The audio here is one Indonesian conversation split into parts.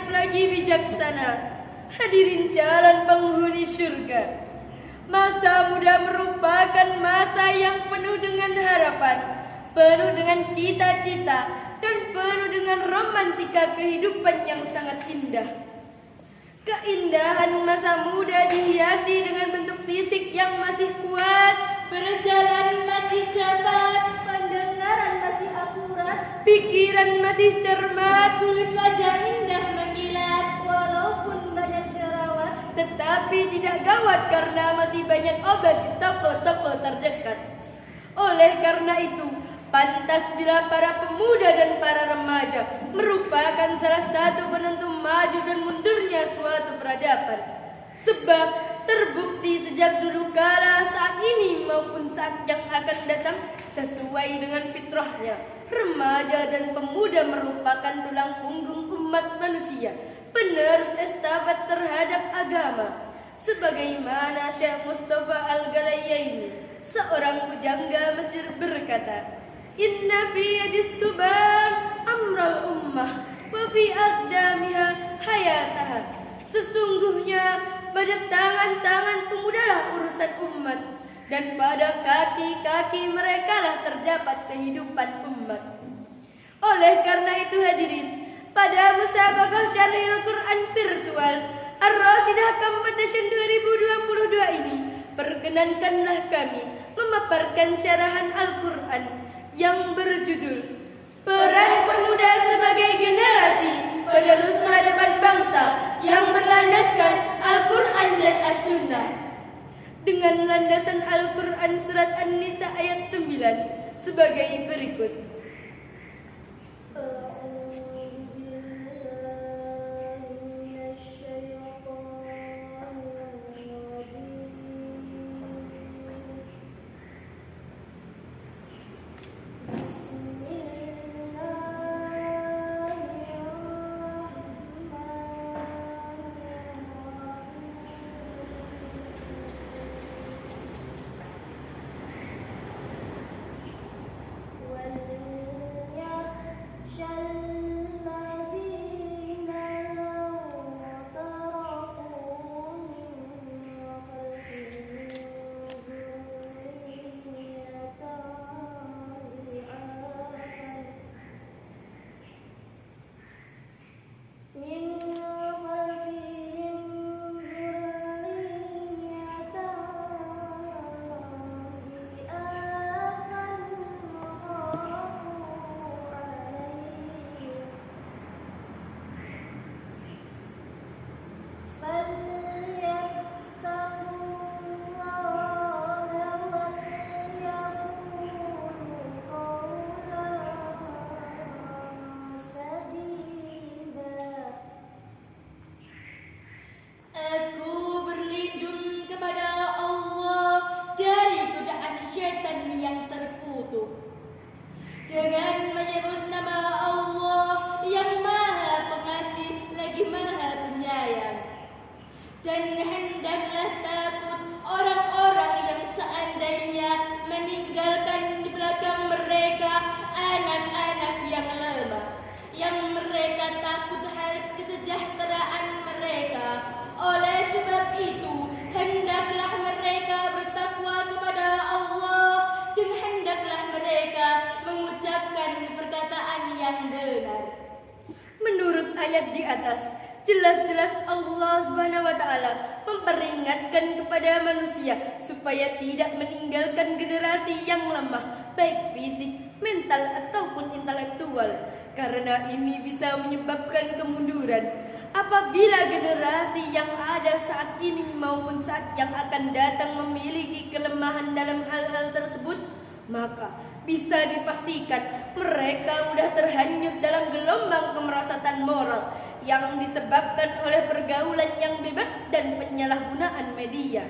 kreatif lagi bijaksana. Hadirin calon penghuni surga, masa muda merupakan masa yang penuh dengan harapan, penuh dengan cita-cita, dan penuh dengan romantika kehidupan yang sangat indah. Keindahan masa muda dihiasi dengan bentuk fisik yang masih kuat, berjalan masih cepat, Pendengaran masih akurat, pikiran masih cermat, kulit wajah indah mengkilat, walaupun banyak jerawat. tetapi tidak gawat karena masih banyak obat di toko-toko terdekat. Oleh karena itu, pantas bila para pemuda dan para remaja merupakan salah satu penentu maju dan mundurnya suatu peradaban. Sebab terbukti sejak dulu kala, saat ini maupun saat yang akan datang, sesuai dengan fitrahnya, remaja dan pemuda merupakan tulang punggung umat manusia, penerus estafet terhadap agama. Sebagaimana Syekh Mustafa Al-Galayaini, seorang pujangga Mesir, berkata, "Inna fi yadis subang amral ummah wa fi aqdamiha hayataha." Sesungguhnya pada tangan-tangan pemudalah urusan umat, dan pada kaki-kaki merekalah terdapat kehidupan umat. Oleh karena itu hadirin, pada musabaqah Syarhil Quran virtual Ar-Rasyidah Competition 2022 ini, perkenankanlah kami memaparkan syarahan Al-Quran yang berjudul Peran Pemuda sebagai Generasi Penerus Peradaban Bangsa yang berlandaskan Al-Quran dan As-Sunnah. Dengan landasan Al-Quran surat An-Nisa ayat 9 sebagai berikut. Dengan menyebut nama Allah yang Maha Pengasih lagi Maha Penyayang. Dan hendaklah takut orang-orang yang seandainya meninggalkan di belakang mereka anak-anak yang lemah, yang mereka takut terhadap kesejahteraan mereka. Oleh sebab itu, hendaklah mereka bertakwa kepada Allah, dan hendaklah mereka mengucapkan perkataan yang benar. Menurut ayat di atas, jelas-jelas Allah Subhanahu wa taala memperingatkan kepada manusia supaya tidak meninggalkan generasi yang lemah, baik fisik, mental ataupun intelektual, karena ini bisa menyebabkan kemunduran. Apabila generasi yang ada saat ini maupun saat yang akan datang memiliki kelemahan dalam hal-hal tersebut, maka bisa dipastikan mereka mudah terhanyut dalam gelombang kemerosatan moral yang disebabkan oleh pergaulan yang bebas dan penyalahgunaan media.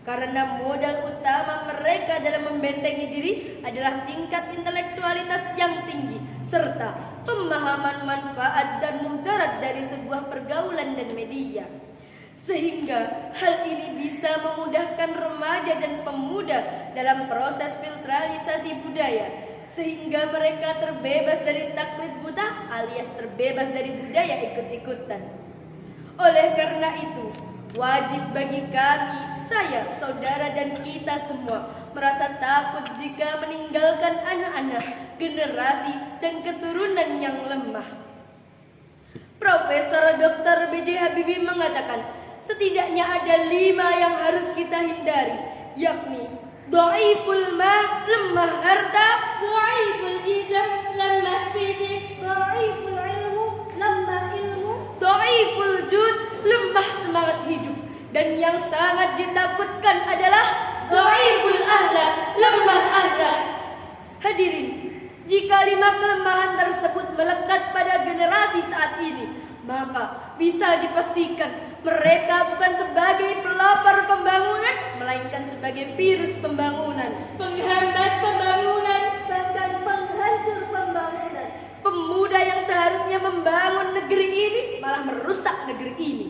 Karena modal utama mereka dalam membentengi diri adalah tingkat intelektualitas yang tinggi serta pemahaman manfaat dan mudarat dari sebuah pergaulan dan media. Sehingga hal ini bisa memudahkan remaja dan pemuda dalam proses filtralisasi budaya, sehingga mereka terbebas dari taklid buta alias terbebas dari budaya ikut-ikutan. Oleh karena itu, wajib bagi kami, saya, saudara dan kita semua merasa takut jika meninggalkan anak-anak, generasi dan keturunan yang lemah. Profesor Dr. B.J. Habibie mengatakan, setidaknya ada 5 yang harus kita hindari, yakni dhaiful mal, lemah harta, dhaiful jism, lemah fisik, dhaiful ilmu, lemah ilmu, dhaiful jud, lemah semangat hidup, dan yang sangat ditakutkan adalah dhaiful akhlak, lemah akhlak. Hadirin, jika 5 kelemahan tersebut melekat pada generasi saat ini, maka bisa dipastikan mereka bukan sebagai pelopor pembangunan, melainkan sebagai virus pembangunan, penghambat pembangunan, bahkan penghancur pembangunan. Pemuda yang seharusnya membangun negeri ini malah merusak negeri ini.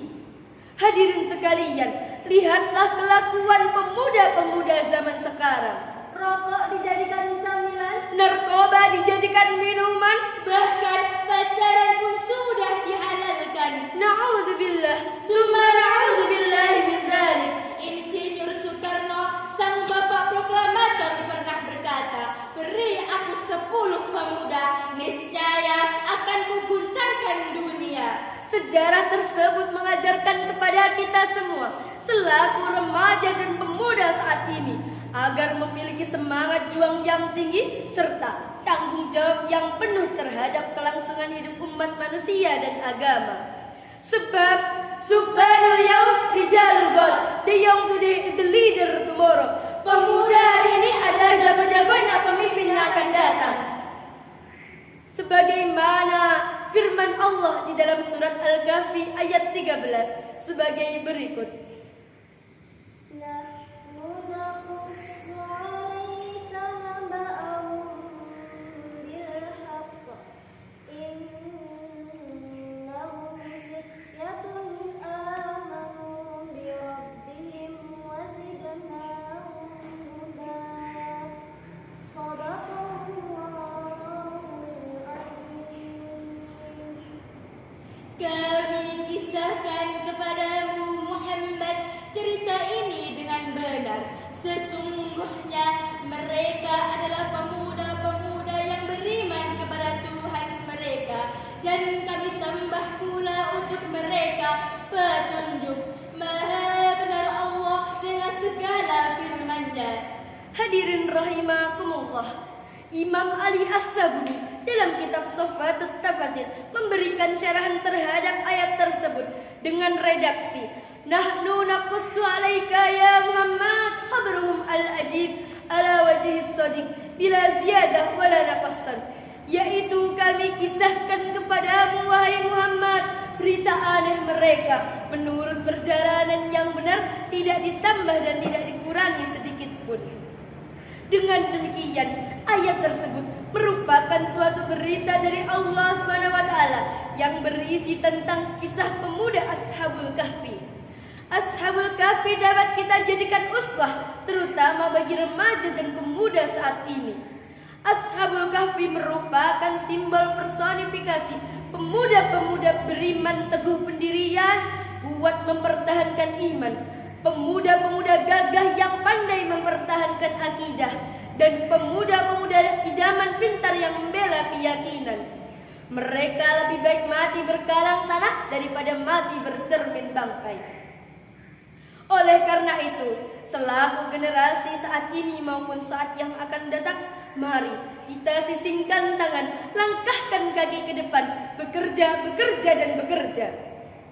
Hadirin sekalian, lihatlah kelakuan pemuda-pemuda zaman sekarang. Rokok dijadikan camilan, Narkoba dijadikan minuman, bahkan pacaran pun sudah dihalalkan. Na'udzubillah, Summa na'udzubillahi min dzalik. Insinyur Soekarno, sang bapak proklamator, pernah berkata, beri aku 10 pemuda, niscaya akan kuguncangkan dunia. Sejarah tersebut mengajarkan kepada kita semua selaku remaja dan pemuda saat ini agar memiliki semangat juang yang tinggi serta tanggung jawab yang penuh terhadap kelangsungan hidup umat manusia dan agama. Sebab Subhanul Yaum Rijalul God, the young today is the leader tomorrow. Pemuda hari ini adalah jago-jagonya pemimpin yang akan datang. Sebagaimana firman Allah di dalam surat Al-Kahfi ayat 13 sebagai berikut. nahnu naqussu 'alaika naba'ahum bil haqq, innahum fityatun amanu bi rabbihim wa zidnahum huda. Shadaqallahul azim. Kami kisahkan kepadamu Muhammad cerita ini dengan benar. Sesungguhnya mereka adalah pemuda-pemuda yang beriman kepada Tuhan mereka, dan kami tambah pula untuk mereka petunjuk. Maha benar Allah dengan segala firman-Nya. Hadirin rahimakumullah, Imam Ali As-Sabuni dalam kitab Sofatut Tafasir memberikan syarahan terhadap ayat tersebut dengan redaksi, nahnu naqussu 'alaika ya Muhammad khabaruhum al-ajib ala wajhis shadiq bila ziyadah wala naqsan, yaitu kami kisahkan kepadamu wahai Muhammad berita aneh mereka menurut perjalanan yang benar, tidak ditambah dan tidak dikurangi sedikit pun. Dengan demikian, ayat tersebut merupakan suatu berita dari Allah SWT yang berisi tentang kisah pemuda Ashabul Kahfi. Ashabul Kahfi dapat kita jadikan uswah terutama bagi remaja dan pemuda saat ini. Ashabul Kahfi merupakan simbol personifikasi pemuda-pemuda beriman teguh pendirian, kuat mempertahankan iman, pemuda-pemuda gagah yang pandai mempertahankan akidah, dan pemuda-pemuda idaman pintar yang membela keyakinan. Mereka lebih baik mati berkalang tanah daripada mati bercermin bangkai. Oleh karena itu, selaku generasi saat ini maupun saat yang akan datang, mari kita sisingkan tangan, langkahkan kaki ke depan, bekerja, dan bekerja.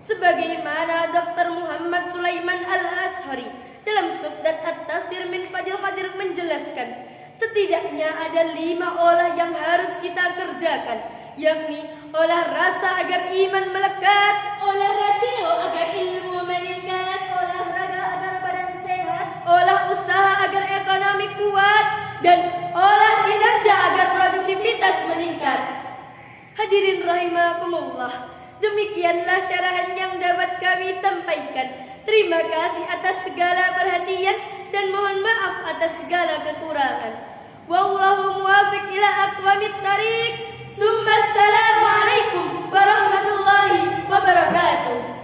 Sebagaimana Dr. Muhammad Sulaiman Al-Ashari dalam Subdat At-Tafsir min Fadil Qadir menjelaskan, setidaknya ada 5 olah yang harus kita kerjakan, yakni olah rasa agar iman melekat, Olah rasio agar ilmu meningkat, Olahraga agar badan sehat, olah usaha agar ekonomi kuat, dan olah kinerja agar produktivitas meningkat. Hadirin rahimakumullah, demikianlah syarahan yang dapat kami sampaikan. Terima kasih atas segala perhatian dan mohon maaf atas segala kekurangan. Wallahu muwaffiq ila aqwamit thariq. Summa assalamu alaikum warahmatullahi wabarakatuh.